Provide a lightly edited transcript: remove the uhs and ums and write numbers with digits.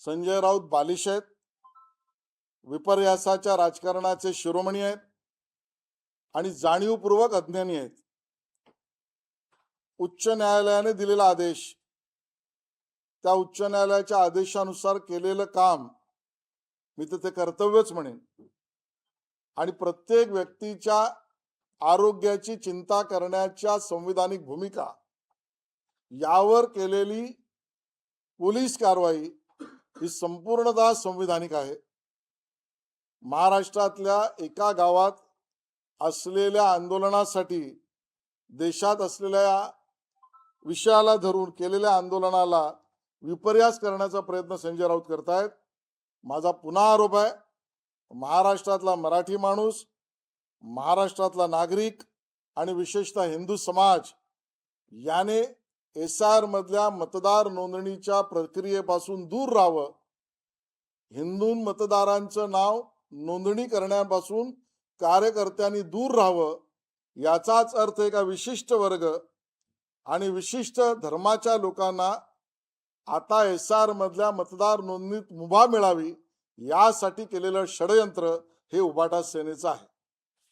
संजय राऊत बालिश आहेत, विपर्यासाच्या राजकारणाचे शिरोमणी आहेत आणि जाणीवपूर्वक अज्ञानी आहेत. उच्च न्यायालयाने दिलेला आदेश, त्या उच्च न्यायालयाच्या आदेशानुसार केलेलं काम मी तर ते कर्तव्यच म्हणेन. आणि प्रत्येक व्यक्तीच्या आरोग्याची चिंता करण्याच्या संविधानिक भूमिका यावर केलेली पोलीस कारवाई ही संपूर्णतः संविधानिक आहे. महाराष्ट्रातल्या एका गावात असलेल्या आंदोलनासाठी, देशात असलेल्या विषयाला धरून केलेल्या आंदोलनाला विपर्यास करण्याचा प्रयत्न संजय राऊत करतायत. माझा पुन्हा आरोप आहे, महाराष्ट्रातला मराठी माणूस, महाराष्ट्रातला नागरिक आणि विशेषतः हिंदू समाज याने SIR मधल्या मतदार नोंदणीच्या प्रक्रियेपासून दूर राहावं. हिंदू मतदारांचं नाव नोंदणी करण्यापासून कार्यकर्त्यांनी दूर राहावं. याचाच अर्थ एका विशिष्ट वर्ग आणि विशिष्ट धर्माच्या लोकांना आता SIR मधल्या मतदार नोंदणीत मुभा मिळावी यासाठी केलेलं षडयंत्र हे उभाटा सेनेचं आहे.